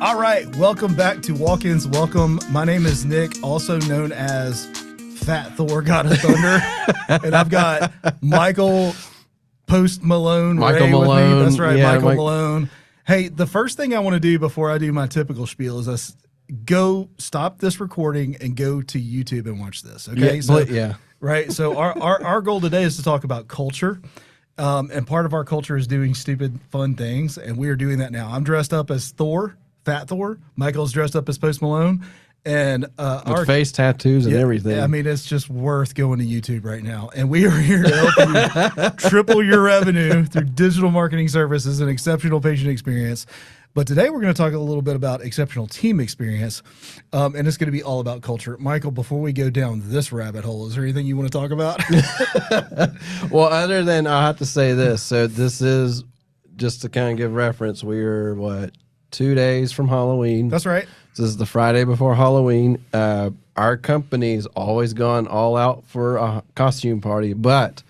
All right, welcome back to Walk-Ins Welcome. My name is Nick, also known as Fat Thor God of Thunder, and I've got Michael Post Malone Ray with me. That's right, yeah, Michael Malone. Hey, the first thing I want to do before I do my typical spiel is go stop this recording and go to YouTube and watch this. Okay, right. So our goal today is to talk about culture. And part of our culture is doing stupid, fun things, and we are doing that now. I'm dressed up as Thor, Fat Thor. Michael's dressed up as Post Malone, and our face tattoos and everything. I mean, it's just worth going to YouTube right now. And we are here to help you triple your revenue through digital marketing services and exceptional patient experience. But today we're going to talk a little bit about exceptional team experience, and it's going to be all about culture. Michael, before we go down this rabbit hole, is there anything you want to talk about? Well, other than I have to say this. So this is just to kind of give reference. We're, 2 days from Halloween. That's right. This is the Friday before Halloween. Our company's always gone all out for a costume party, but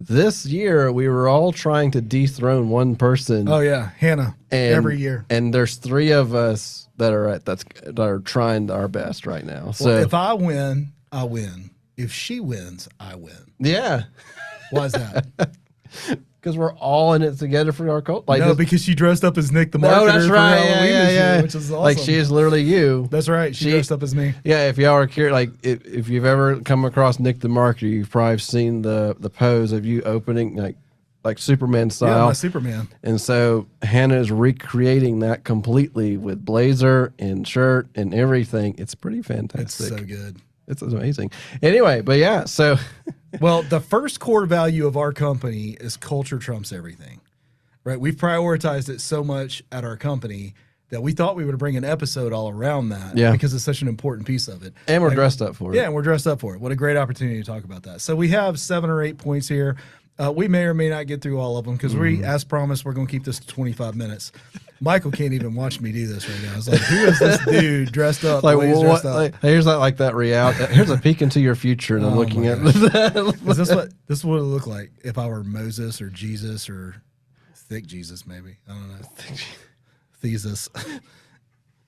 this year we were all trying to dethrone one person. Oh yeah, Hannah. Every year, and there's 3 of us that are trying our best right now. So well, if I win, I win. If she wins, I win. Yeah. Why is that? Because we're all in it together for our cult. Like, no, because she dressed up as Nick the marketer. No, that's right. For Halloween this year, which is awesome. Like she is literally you. That's right. She dressed up as me. Yeah. If y'all are curious, like if you've ever come across Nick the marketer, you've probably seen the pose of you opening like Superman style. Yeah, my Superman. And so Hannah is recreating that completely with blazer and shirt and everything. It's pretty fantastic. It's so good. It's amazing. Anyway, but yeah, so. Well, the first core value of our company is culture trumps everything, right? We've prioritized it so much at our company that we thought we would bring an episode all around that because it's such an important piece of it. And we're dressed up for it. Yeah, and we're dressed up for it. What a great opportunity to talk about that. So we have 7 or 8 points here. We may or may not get through all of them because we, as promised, we're going to keep this to 25 minutes. Michael can't even watch me do this right now. It's like, who is this dude dressed up? Like, here's that reality. Here's a peek into your future, and I'm looking at that. Is this what it would look like if I were Moses or Jesus or thick Jesus? Maybe I don't know. Thesis.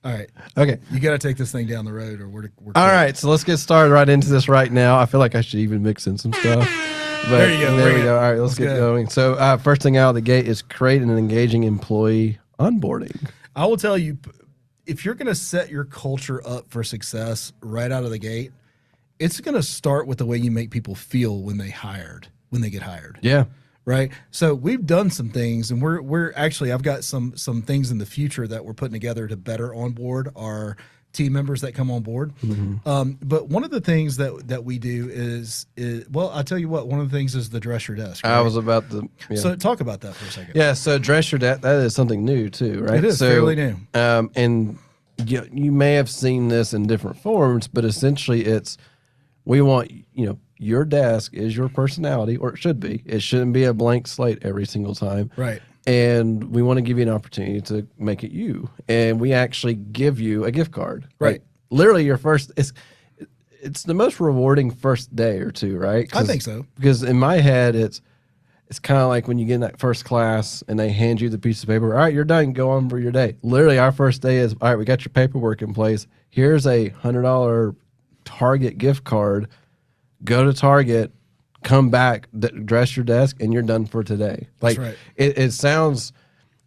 All right. Okay. You got to take this thing down the road, or we're all right. So let's get started right into this right now. I feel like I should even mix in some stuff. But there you go. There we go. All right, let's get going. So first thing out of the gate is create an engaging employee onboarding. I will tell you, if you're going to set your culture up for success right out of the gate, it's going to start with the way you make people feel when they get hired. Yeah. Right. So we've done some things, and we're actually, I've got some things in the future that we're putting together to better onboard our team members that come on board. But one of the things that we do is well, I'll tell you what, one of the things is the dress your desk. Right? I was about to. Yeah. So talk about that for a second. Yeah. So dress your desk, that is something new too, right? It is fairly new. And you may have seen this in different forms, but essentially we want, your desk is your personality, or it should be. It shouldn't be a blank slate every single time. Right. And we want to give you an opportunity to make it you. And we actually give you a gift card. Right. Like, literally your first, it's the most rewarding first day or two, right? I think so. Because in my head, it's kind of like when you get in that first class and they hand you the piece of paper. All right, you're done. Go on for your day. Literally, our first day is, all right, we got your paperwork in place. Here's a $100 Target gift card. Go to Target, come back, dress your desk, and you're done for today. Like, that's right. It sounds,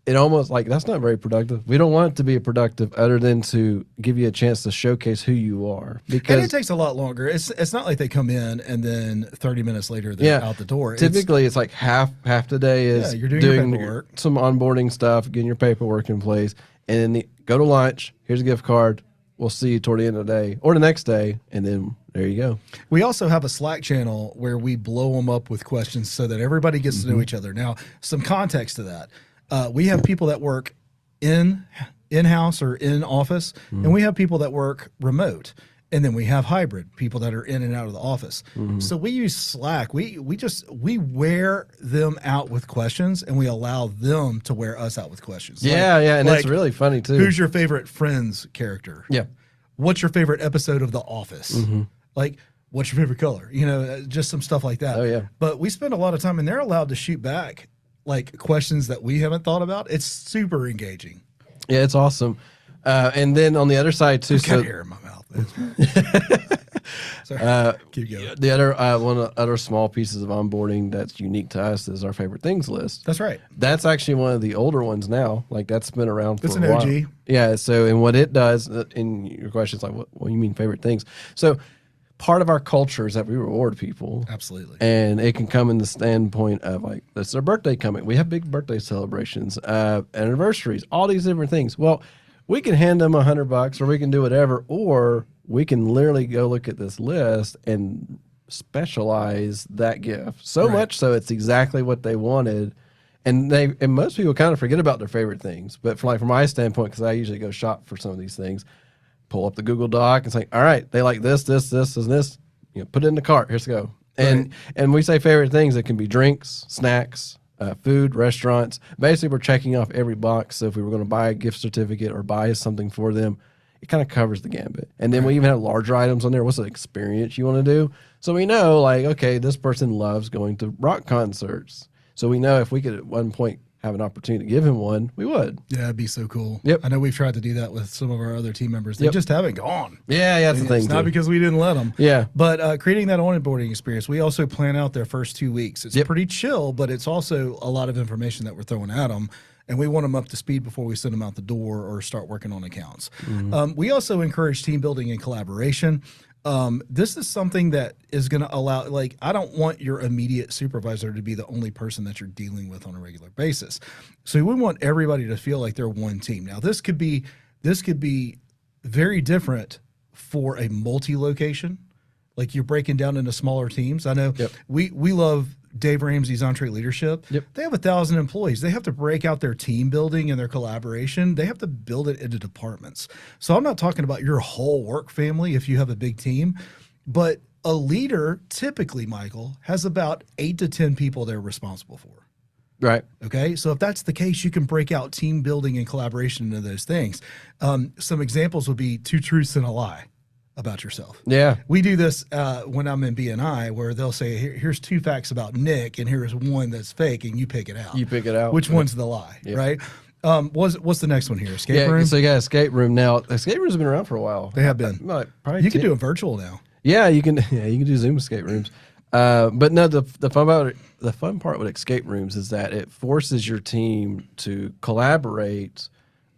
it almost like that's not very productive. We don't want it to be productive other than to give you a chance to showcase who you are. Because and it takes a lot longer. It's not like they come in and then 30 minutes later they're out the door. Typically, it's like half the day is you're doing your paperwork, some onboarding stuff, getting your paperwork in place, and then go to lunch. Here's a gift card. We'll see you toward the end of the day or the next day, and then there you go. We also have a Slack channel where we blow them up with questions so that everybody gets to know each other. Now, some context to that. We have people that work in-house or in office, and we have people that work remote. And then we have hybrid, people that are in and out of the office. So we use Slack. We wear them out with questions, and we allow them to wear us out with questions. Yeah, and it's really funny too. Who's your favorite Friends character? Yeah. What's your favorite episode of The Office? Like, what's your favorite color? Just some stuff like that. Oh, yeah. But we spend a lot of time, and they're allowed to shoot back like questions that we haven't thought about. It's super engaging. Yeah, it's awesome. And then on the other side too, I've got hair in my mouth. Sorry. Keep going. The other one of the other small pieces of onboarding that's unique to us is our favorite things list. That's right. That's actually one of the older ones now. Like that's been around for It's a an while. OG. Yeah. So, and what it does, and your question is like, what do you mean favorite things? So, part of our culture is that we reward people. Absolutely. And it can come in the standpoint of like, it's their birthday coming. We have big birthday celebrations, anniversaries, all these different things. Well, we can hand them $100 or we can do whatever, or we can literally go look at this list and specialize that gift so much so it's exactly what they wanted. And most people kind of forget about their favorite things. But from my standpoint, because I usually go shop for some of these things, pull up the Google Doc and say, all right, they like this, and this. Put it in the cart. Here's go. And we say favorite things. It can be drinks, snacks, food, restaurants. Basically, we're checking off every box. So if we were going to buy a gift certificate or buy something for them, it kind of covers the gambit. And then we even have larger items on there. What's the experience you want to do? So we know, like, okay, this person loves going to rock concerts. So we know if we could at one point have an opportunity to give him one, we would. Yeah, it'd be so cool. Yep. I know we've tried to do that with some of our other team members. They just haven't gone. Yeah, that's the thing. It's not because we didn't let them. Yeah. But creating that onboarding experience, we also plan out their first 2 weeks. It's pretty chill, but it's also a lot of information that we're throwing at them. And we want them up to speed before we send them out the door or start working on accounts. We also encourage team building and collaboration. This is something that is going to allow, like, I don't want your immediate supervisor to be the only person that you're dealing with on a regular basis. So we want everybody to feel like they're one team. Now, this could be very different for a multi-location. Like you're breaking down into smaller teams. I know we love Dave Ramsey's Entree Leadership. They have 1,000 employees. They have to break out their team building and their collaboration. They have to build it into departments. So I'm not talking about your whole work family if you have a big team, but a leader typically, Michael, has about 8 to 10 people they're responsible for. Right. Okay. So if that's the case, you can break out team building and collaboration into those things. Some examples would be 2 truths and a lie about yourself. Yeah. We do this when I'm in BNI where they'll say, here's 2 facts about Nick and here's one that's fake and you pick it out. You pick it out. Which one's the lie, right? What's the next one here? Escape room? So you got escape room. Now, escape rooms have been around for a while. They have been. Probably you can do it virtual now. Yeah, you can do Zoom escape rooms. But no, the fun part with escape rooms is that it forces your team to collaborate,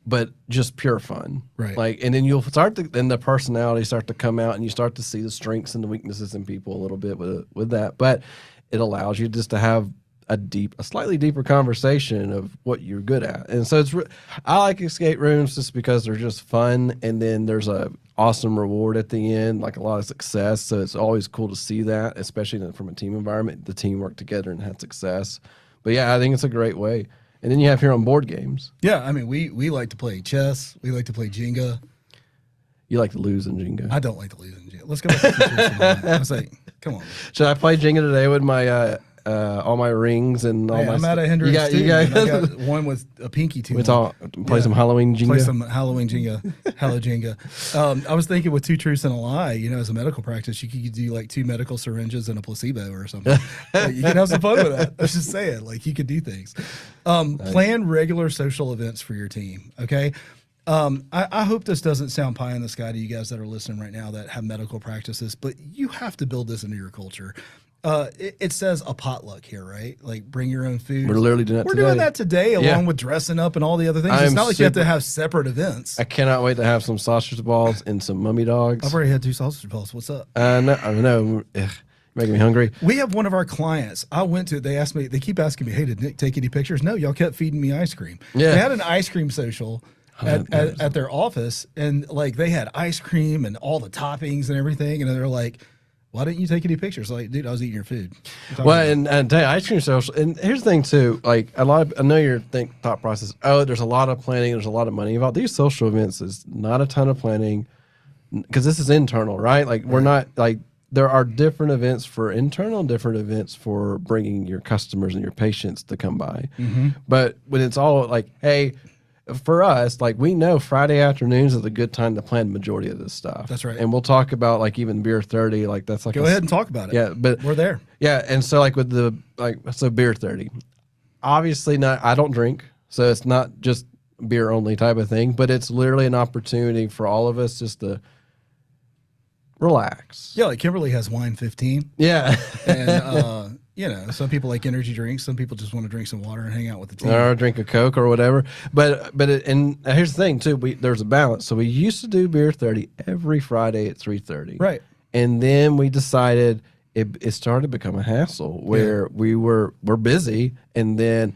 but just pure fun. Right. Like, and then then the personality start to come out and you start to see the strengths and the weaknesses in people a little bit with that. But it allows you just to have a slightly deeper conversation of what you're good at. And so I like escape rooms just because they're just fun. And then there's a awesome reward at the end, like a lot of success. So it's always cool to see that, especially from a team environment, the team work together and have success. But yeah, I think it's a great way. And then you have here on board games. Yeah, I mean, we like to play chess. We like to play Jenga. You like to lose in Jenga. I don't like to lose in Jenga. Let's go back to the I was like, come on. Man. Should I play Jenga today with my all my rings and all my? I'm out of hindrance too. I got one with a pinky too. Play some Halloween Jenga. Play some Halloween Jenga. Hello Jenga. I was thinking with 2 truths and a lie. You know, as a medical practice, you could do like 2 medical syringes and a placebo or something. You can have some fun with that. I was just saying, like you could do things. Plan regular social events for your team. Okay. I hope this doesn't sound pie in the sky to you guys that are listening right now that have medical practices, but you have to build this into your culture. It says a potluck here, right? Like bring your own food. We're literally doing that today. We're doing that today along with dressing up and all the other things. It's not like you have to have separate events. I cannot wait to have some sausage balls and some mummy dogs. I've already had 2 sausage balls. What's up? No. Making me hungry. We have one of our clients. I went to, they keep asking me, hey, did Nick take any pictures? No, y'all kept feeding me ice cream. Yeah. They had an ice cream social at their office, and like they had ice cream and all the toppings and everything, and they're like, why didn't you take any pictures? Like, dude, I was eating your food. Well, and tell you, ice cream social. And here's the thing too. Like I know your thought process. Oh, there's a lot of planning. There's a lot of money involved. These social events is not a ton of planning because this is internal, right? Like we're not like there are different events for internal and different events for bringing your customers and your patients to come by. Mm-hmm. But when it's all like, hey. For us, like we know Friday afternoons is a good time to plan the majority of this stuff. That's right. And we'll talk about like even beer 30, like that's like go ahead and talk about it. Yeah, but we're there. Yeah, and so like with the so beer 30. Obviously not I don't drink, so it's not just beer only type of thing, but it's literally an opportunity for all of us just to relax. Yeah, like Kimberly has wine 15. Yeah. And, you know, some people like energy drinks. Some people just want to drink some water and hang out with the team. Or drink a Coke or whatever. And here's the thing, too. There's a balance. So we used to do Beer 30 every Friday at 3:30. Right. And then we decided it started to become a hassle where we're busy. And then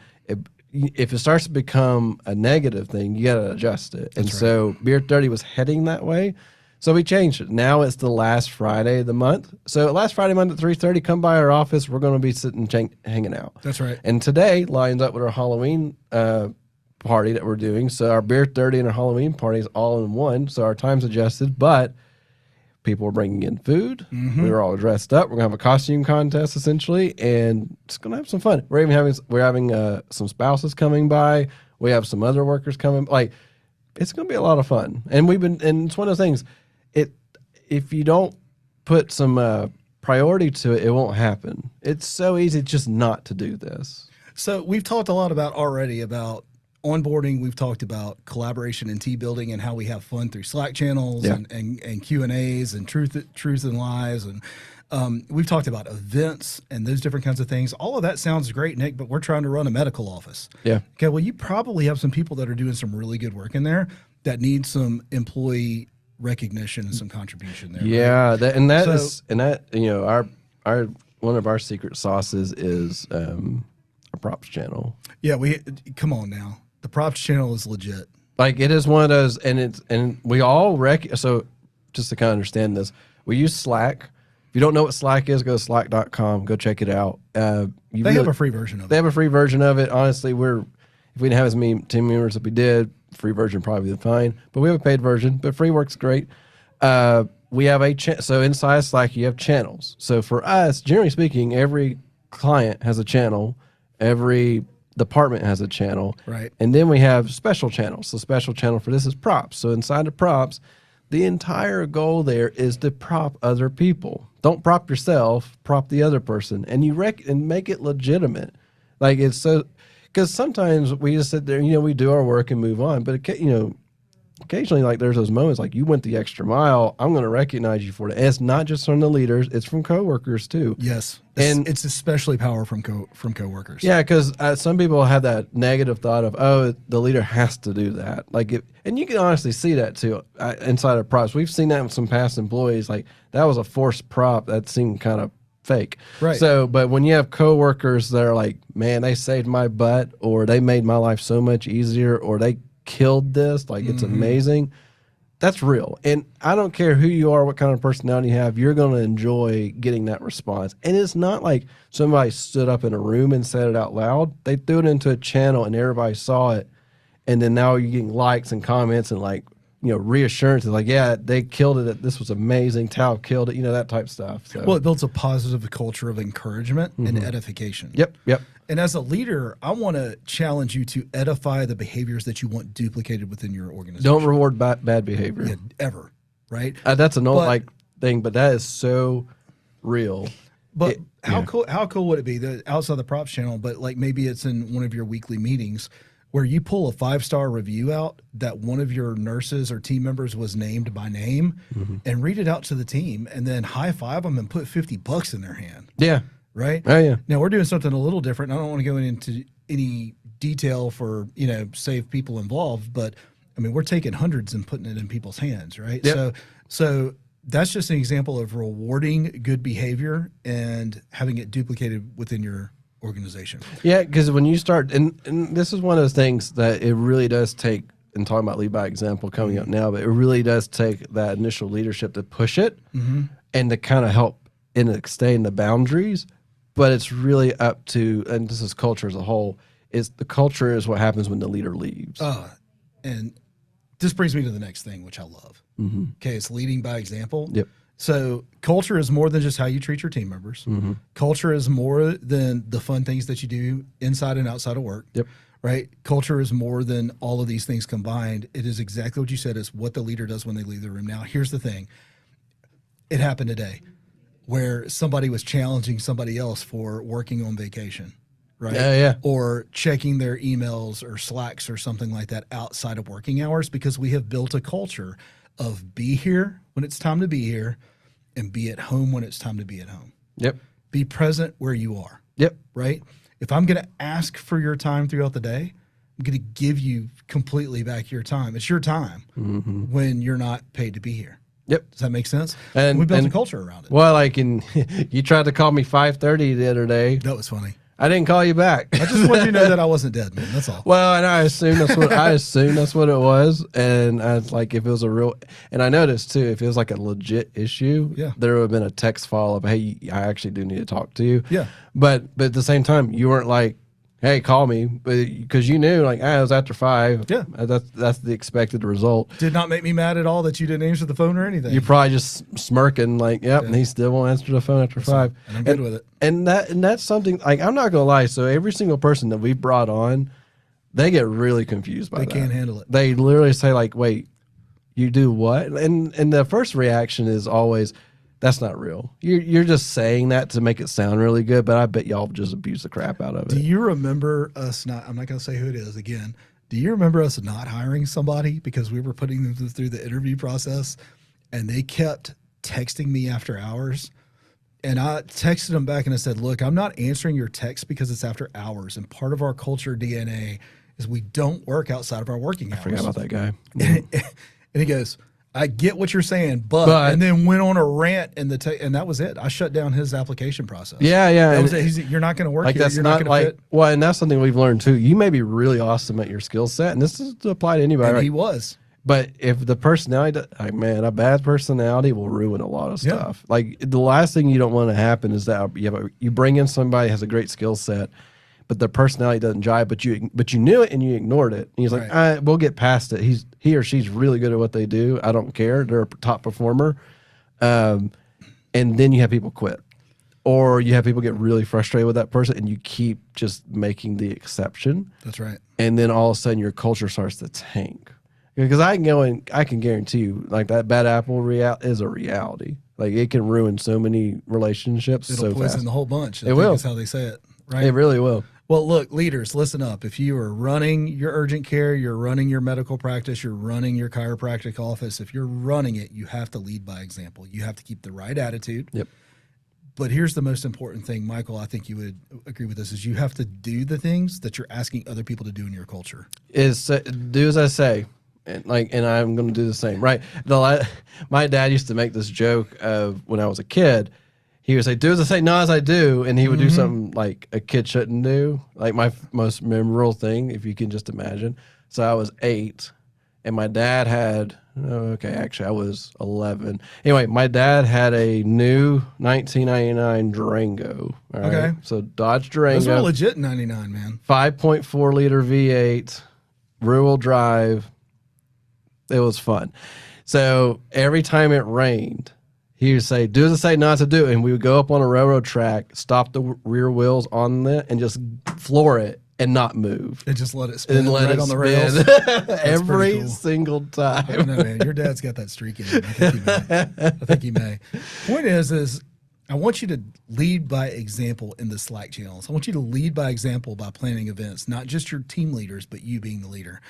if it starts to become a negative thing, you got to adjust it. And so Beer 30 was heading that way. So we changed it. Now it's the last Friday of the month. So last Friday month at 3:30, come by our office. We're going to be sitting hanging out. That's right. And today lines up with our Halloween party that we're doing. So our Beer 30 and our Halloween party is all in one. So our time's adjusted, but people are bringing in food. We were all dressed up. We're going to have a costume contest essentially, and it's going to have some fun. We're having some spouses coming by. We have some other workers coming. Like, it's going to be a lot of fun. And it's one of those things. If you don't put some priority to it, it won't happen. It's so easy just not to do this. So we've talked a lot about onboarding. We've talked about collaboration and team building and how we have fun through Slack channels and Q&As and truth and lies. And we've talked about events and those different kinds of things. All of that sounds great, Nick, but we're trying to run a medical office. Yeah. Okay, well, you probably have some people that are doing some really good work in there that need some employee recognition and some contribution there. Yeah, right? Our one of our secret sauces is a props channel. Yeah, come on now. The props channel is legit. Like, it is one of those, and we all so just to kind of understand this, we use Slack. If you don't know what Slack is, go to slack.com, go check it out. They have a free version of it. They have a free version of it. Honestly, if we didn't have as many team members as we did, free version probably be fine, but we have a paid version, but free works great. We have so inside Slack you have channels. So for us, generally speaking, every client has a channel, every department has a channel, right? And then we have special channels. The special channel for this is props. So inside the props, the entire goal there is to prop other people. Don't prop yourself, prop the other person, and and make it legitimate. Like, it's so. Because sometimes we just sit there, we do our work and move on. But, occasionally, like, there's those moments, like, you went the extra mile. I'm going to recognize you for it. And it's not just from the leaders. It's from coworkers, too. Yes. And it's especially powerful from coworkers. Yeah, because some people have that negative thought of, oh, the leader has to do that. And you can honestly see that, too, inside of props. We've seen that with some past employees. Like, that was a forced prop that seemed kind of fake. Right. So, but when you have coworkers that are like, man, they saved my butt, or they made my life so much easier, or they killed this, like, it's amazing. That's real. And I don't care who you are, what kind of personality you have, you're going to enjoy getting that response. And it's not like somebody stood up in a room and said it out loud. They threw it into a channel and everybody saw it. And then now you're getting likes and comments and, like, reassurances, like, yeah, they killed it. This was amazing. Tao killed it. That type of stuff. So. Well, it builds a positive culture of encouragement and edification. Yep. And as a leader, I want to challenge you to edify the behaviors that you want duplicated within your organization. Don't reward bad behavior. Yeah, ever, right? That's an old thing, but that is so real. But how cool would it be that outside the props channel, but like maybe it's in one of your weekly meetings where you pull a 5-star review out that one of your nurses or team members was named by name and read it out to the team and then high five them and put $50 in their hand. Yeah. Right? Oh, yeah. Now we're doing something a little different. I don't want to go into any detail for, save people involved, but I mean, we're taking hundreds and putting it in people's hands, right? Yep. So that's just an example of rewarding good behavior and having it duplicated within your organization. Yeah, because when you start, and this is one of those things that it really does take, and talking about lead by example coming up now, but it really does take that initial leadership to push it and to kind of help stay in the boundaries. But it's really up to, and this is culture as a whole, is the culture is what happens when the leader leaves. And this brings me to the next thing, which I love. Okay, it's leading by example. Yep. So culture is more than just how you treat your team members. Culture is more than the fun things that you do inside and outside of work. Yep. Right? Culture is more than all of these things combined. It is exactly what you said. It's what the leader does when they leave the room. Now, here's the thing. It happened today where somebody was challenging somebody else for working on vacation. right? Yeah. Or checking their emails or Slacks or something like that outside of working hours, because we have built a culture of be here when it's time to be here and be at home when it's time to be at home. Yep. Be present where you are. Yep. Right? If I'm going to ask for your time throughout the day, I'm going to give you completely back your time. It's your time when you're not paid to be here. Yep. Does that make sense? And we built a culture around it. Well, like you tried to call me 5:30 the other day. That was funny. I didn't call you back. I just wanted you to know that I wasn't dead, man. That's all. Well, and I assumed that's what it was. And I was like, if it was a real, and I noticed too, if it was like a legit issue, there would have been a text follow up. Hey, I actually do need to talk to you. Yeah. But at the same time, you weren't like, hey, call me, because you knew like, it was after 5. Yeah. That's the expected result. Did not make me mad at all that you didn't answer the phone or anything. You're probably just smirking like, yep, and he still won't answer the phone after 5. And I'm good with it. And that's something like, I'm not gonna lie. So every single person that we brought on, they get really confused by that. They can't handle it. They literally say like, wait, you do what? And the first reaction is always, that's not real. You're just saying that to make it sound really good, but I bet y'all just abuse the crap out of it. Do you remember us I'm not going to say who it is again. Do you remember us not hiring somebody because we were putting them through the interview process and they kept texting me after hours? And I texted them back and I said, look, I'm not answering your text because it's after hours. And part of our culture DNA is we don't work outside of our working hours. I forgot about that guy. And he goes, I get what you're saying, but and then went on a rant and and that was it. I shut down his application process. Yeah. That was it. You're not going to work like here. that's You're not gonna like fit. well, and that's something we've learned too. You may be really awesome at your skill set, and this is to apply to anybody. And right? he was. But if the personality, like man, a bad personality will ruin a lot of stuff. Like the last thing you don't want to happen is that you bring in somebody who has a great skill set, but their personality doesn't jive. But you knew it and you ignored it. And he's like, we'll get past it. He or she's really good at what they do. I don't care. They're a top performer. And then you have people quit, or you have people get really frustrated with that person, and you keep just making the exception. That's right. And then all of a sudden your culture starts to tank. Because I can guarantee you, like that bad apple is a reality. Like it can ruin so many relationships. It'll so poison fast. the whole bunch. It will. That's how they say it. Right. It really will. Well, look, leaders, listen up. If you are running your urgent care, you're running your medical practice, you're running your chiropractic office, if you're running it, you have to lead by example. You have to keep the right attitude. Yep. But here's the most important thing, Michael, I think you would agree with this, is you have to do the things that you're asking other people to do in your culture. Is do as I say. And I'm going to do the same, right? My dad used to make this joke of when I was a kid. He would say, do as I say, not as I do. And he would do something like a kid shouldn't do. Like my most memorable thing, if you can just imagine. So I was 8, and my dad had, actually I was 11. Anyway, my dad had a new 1999 Durango. All right? Okay. So Dodge Durango. Those were legit in 99, man. 5.4 liter V8, rear-wheel drive. It was fun. So every time it rained, he would say, do as I say, not to do. And we would go up on a railroad track, stop the rear wheels on it, and just floor it and not move. And just let it spin and let right it on the spin. rails. Every cool. single time. I don't know, man. Your dad's got that streak in him. I think he may. Point is I want you to lead by example in the Slack channels. I want you to lead by example by planning events, not just your team leaders, but you being the leader.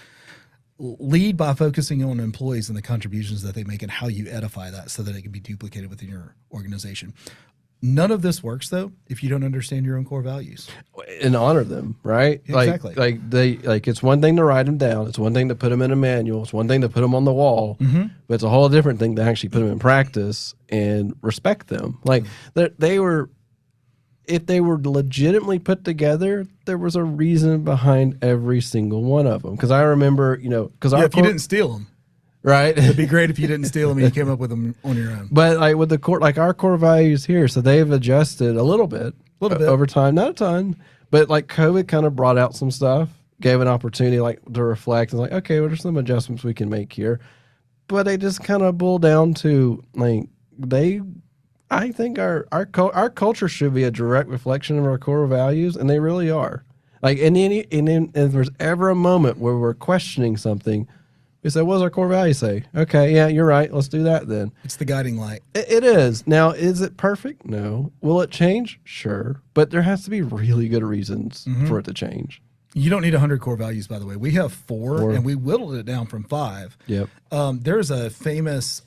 Lead by focusing on employees and the contributions that they make and how you edify that so that it can be duplicated within your organization. None of this works though if you don't understand your own core values and honor them, right? Exactly. Like it's one thing to write them down. It's one thing to put them in a manual. It's one thing to put them on the wall. But it's a whole different thing to actually put them in practice and respect them. Like they were. If they were legitimately put together, there was a reason behind every single one of them. Because I remember, because if you didn't steal them, right? It'd be great if you didn't steal them and you came up with them on your own. But like with the core, like our core values here, so they've adjusted a little bit over time, not a ton, but like COVID kind of brought out some stuff, gave an opportunity like to reflect and like, okay, what are some adjustments we can make here? But they just kind of boil down to like I think our culture should be a direct reflection of our core values, and they really are. Like, and if there's ever a moment where we're questioning something, we We say, what does our core value say? Okay, yeah, you're right. Let's do that then. It's the guiding light. It is. Now, is it perfect? No. Will it change? Sure. But there has to be really good reasons for it to change. You don't need 100 core values, by the way. We have four. And we whittled it down from 5. Yep. There's a famous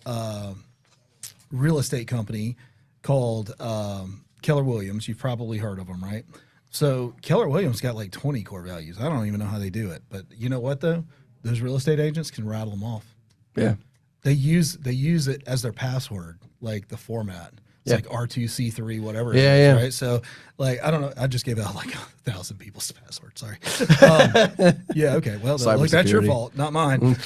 real estate company called Keller Williams. You've probably heard of them, right? So Keller Williams got like 20 core values. I don't even know how they do it. But you know what, though? Those real estate agents can rattle them off. Yeah. They use it as their password, like the format. It's like R2C3, whatever it is, right? So, like, I don't know. I just gave out like 1,000 people's password. Sorry. Yeah, okay. Well, look, that's your fault, not mine.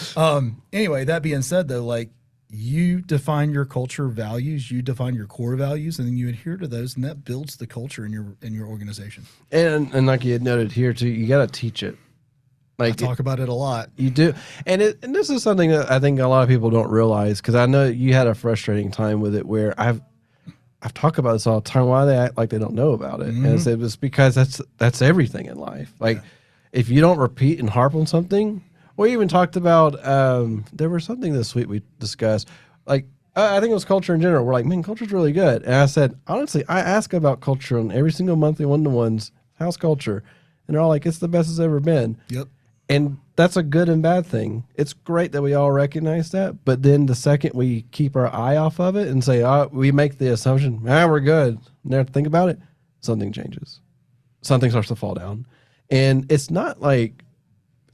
Anyway, that being said, though, like, you define your culture values, you define your core values, and then you adhere to those, and that builds the culture in your organization. And like you had noted here, too, you got to teach it. Like I talk about it a lot. You do. And this is something that I think a lot of people don't realize, because I know you had a frustrating time with it where I've talked about this all the time. Why they act like they don't know about it? And I said it's because that's everything in life. Like if you don't repeat and harp on something, we even talked about there was something this week we discussed. Like I think it was culture in general. We're like, man, culture's really good. And I said, honestly, I ask about culture on every single monthly one-to-ones. How's culture? And they're all like, it's the best it's ever been. Yep. And that's a good and bad thing. It's great that we all recognize that, but then the second we keep our eye off of it and say, we make the assumption, we're good, never think about it, something changes. Something starts to fall down. And it's not like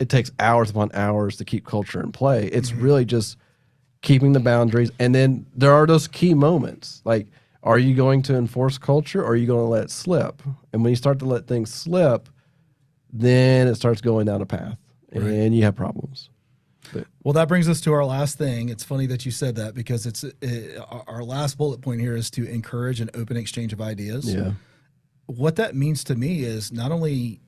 it takes hours upon hours to keep culture in play. It's really just keeping the boundaries. And then there are those key moments. Like, are you going to enforce culture, or are you going to let it slip? And when you start to let things slip, then it starts going down a path, and you have problems. Well, that brings us to our last thing. It's funny that you said that, because our last bullet point here is to encourage an open exchange of ideas. Yeah. What that means to me is not only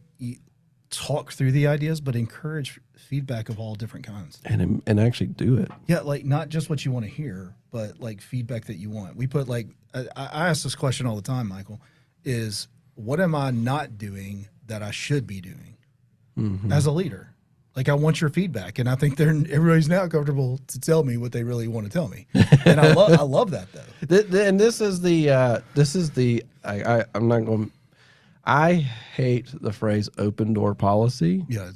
talk through the ideas, but encourage feedback of all different kinds. And actually do it. Yeah, like not just what you want to hear, but like feedback that you want. We put like, I ask this question all the time, Michael, is what am I not doing that I should be doing as a leader? Like, I want your feedback, and I think everybody's now comfortable to tell me what they really want to tell me, and I love that though. And I'm not going. I hate the phrase "open door policy." Yeah,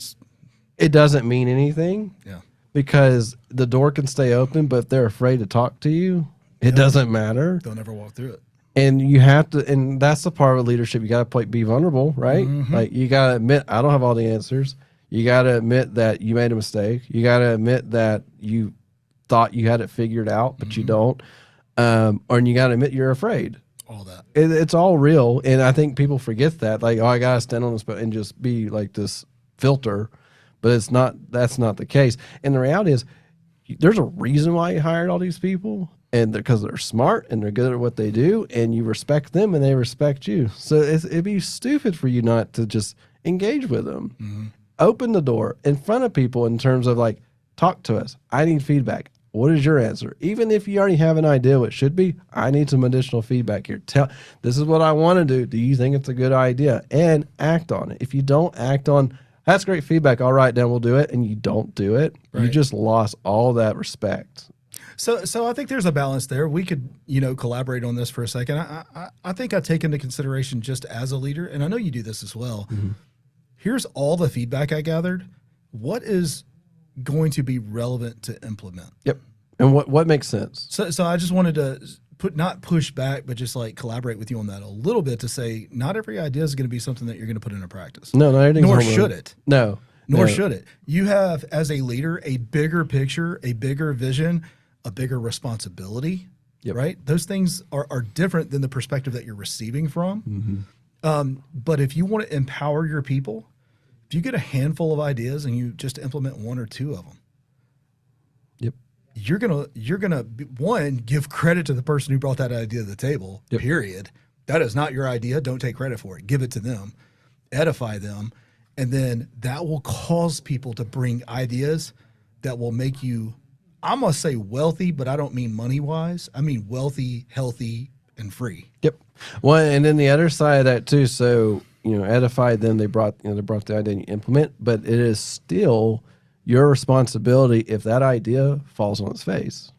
it doesn't mean anything. Yeah, because the door can stay open, but if they're afraid to talk to you, it doesn't matter. They'll never walk through it. And you have to, and that's the part of leadership. You got to be vulnerable, right? Like, you got to admit, I don't have all the answers. You got to admit that you made a mistake. You got to admit that you thought you had it figured out, but you don't. Or you got to admit you're afraid. All that. It's all real. And I think people forget that. Like, I got to stand on this and just be like this filter. But that's not the case. And the reality is, there's a reason why you hired all these people. And because they're smart and they're good at what they do, and you respect them and they respect you. So it'd be stupid for you not to just engage with them. Open the door in front of people in terms of like, talk to us. I need feedback. What is your answer? Even if you already have an idea what it should be, I need some additional feedback here. This is what I want to do. Do you think it's a good idea? And act on it. If you don't act on, that's great feedback. All right, then we'll do it. And you don't do it. You just lost all that respect. So I think there's a balance there. We could, collaborate on this for a second. I think I take into consideration, just as a leader, and I know you do this as well. Here's all the feedback I gathered. What is going to be relevant to implement? Yep. And what makes sense? So I just wanted to not push back, but just like collaborate with you on that a little bit, to say not every idea is going to be something that you're going to put into practice. No, not everything's nor should it. No. Nor should it. You have, as a leader, a bigger picture, a bigger vision, a bigger responsibility, right? Those things are different than the perspective that you're receiving from. But if you want to empower your people, if you get a handful of ideas and you just implement 1 or 2 of them, you're gonna one, give credit to the person who brought that idea to the table. Period. That is not your idea. Don't take credit for it. Give it to them, edify them, and then that will cause people to bring ideas that will make you, I'm gonna say wealthy, but I don't mean money wise. I mean wealthy, healthy, and free. Well, and then the other side of that too. So edify them. They brought the idea and you implement, but it is still your responsibility if that idea falls on its face.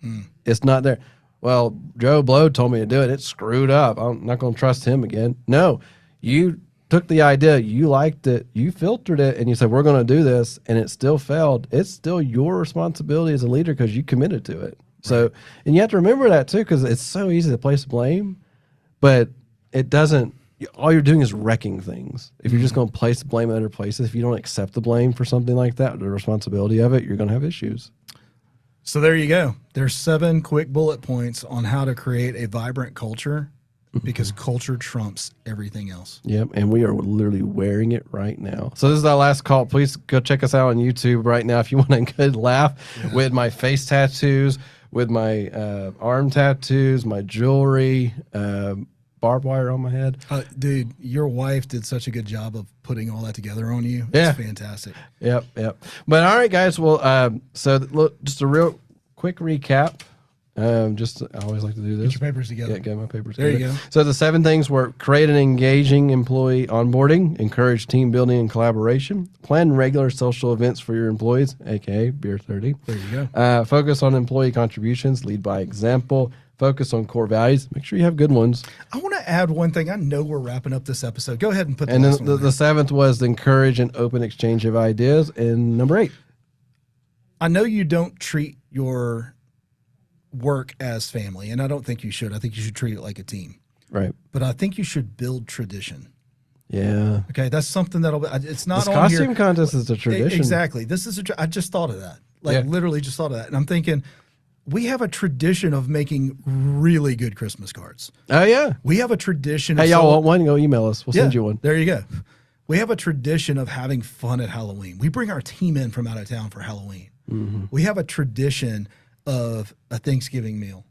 It's not there. Well, Joe Blow told me to do it. It's screwed up. I'm not going to trust him again. No, you took the idea, you liked it, you filtered it, and you said, we're going to do this, and it still failed. It's still your responsibility as a leader because you committed to it. So, and you have to remember that too, because it's so easy to place blame, but it doesn't, all you're doing is wrecking things. If you're just going to place blame in other places, if you don't accept the blame for something like that, the responsibility of it, you're going to have issues. So there you go. There's 7 quick bullet points on how to create a vibrant culture, because culture trumps everything else. Yep, and we are literally wearing it right now. So this is our last call. Please go check us out on YouTube right now if you want a good laugh with my face tattoos, with my arm tattoos, my jewelry, barbed wire on my head. Dude, your wife did such a good job of putting all that together on you. Yeah. It's fantastic. Yep. But all right, guys. Well, so look, just a real quick recap. I always like to do this. Get your papers together. Yeah, get my papers There together. you go. So the 7 things were: create an engaging employee onboarding, encourage team building and collaboration, plan regular social events for your employees, aka Beer 30. There you go. Focus on employee contributions, lead by example, focus on core values. Make sure you have good ones. I want to add one thing. I know we're wrapping up this episode. Go ahead and put the And last then one on the there. 7th was encourage an open exchange of ideas. And number 8. I know you don't treat your work as family, and I don't think you should. I think you should treat it like a team. Right. But I think you should build tradition. Yeah. Okay, that's something that'll be. It's not This on costume here. contest is a tradition. Exactly. This is. I just thought of that. Yeah. Literally just thought of that, and I'm thinking, we have a tradition of making really good Christmas cards. Oh, yeah. We have a tradition. Hey, of y'all want one? Go email us. We'll send you one. There you go. We have a tradition of having fun at Halloween. We bring our team in from out of town for Halloween. We have a tradition of a Thanksgiving meal,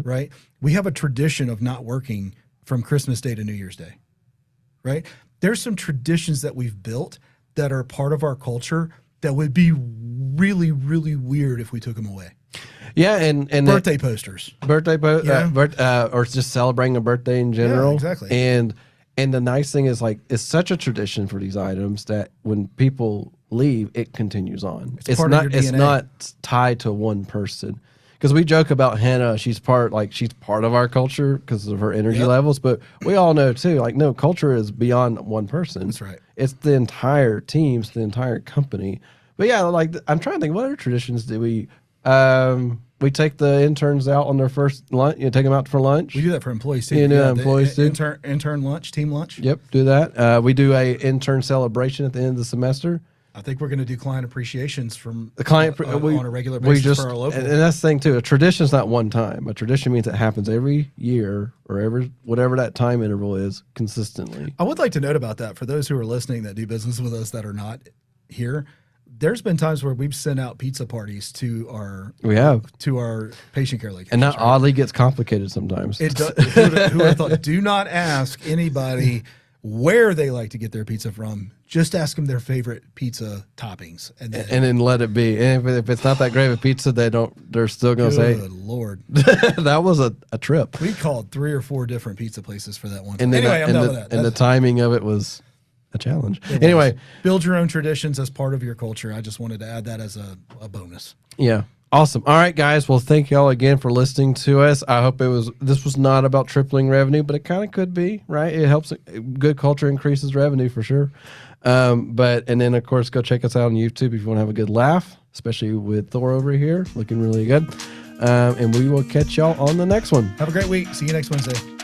right? We have a tradition of not working from Christmas Day to New Year's Day, right? There's some traditions that we've built that are part of our culture that would be really, really weird if we took them away. Yeah, and Birthday posters. or just celebrating a birthday in general. Yeah, exactly. And the nice thing is, like, it's such a tradition for these items that when people leave, it continues on. It's part of not. your It's DNA. not tied to one person. Because we joke about Hannah, she's part of our culture because of her energy levels. But we all know too, like, no, culture is beyond one person. That's right. It's the entire team, it's the entire company. But yeah, like, I'm trying to think, what other traditions do we? We take the interns out on their first lunch. You take them out for lunch. We do that for employees too. You do Yeah, that the employees too? Intern lunch, team lunch. Yep, do that. We do a intern celebration at the end of the semester. I think we're going to do client appreciations from The client on a regular basis for our local. and that's the thing too. A tradition is not one time. A tradition means it happens every year or whatever that time interval is, consistently. I would like to note about that for those who are listening that do business with us that are not here. There's been times where we've sent out pizza parties to our patient care locations. And that oddly gets complicated sometimes. It does, who I thought, do not ask anybody where they like to get their pizza from. Just ask them their favorite pizza toppings, and then let it be. And if it's not that great of a pizza, they're still going to say, good Lord. that was a trip. We called 3 or 4 different pizza places for that one. And then Anyway, I'm done with that. And the timing of it was a challenge. It was. Anyway, build your own traditions as part of your culture. I just wanted to add that as a bonus. yeah. Awesome. All right, guys. Well, thank y'all again for listening to us. I hope this was not about tripling revenue, but it kind of could be, right? It helps. Good culture increases revenue for sure. And then of course, go check us out on YouTube if you want to have a good laugh, especially with Thor over here looking really good. And we will catch y'all on the next one. Have a great week. See you next Wednesday.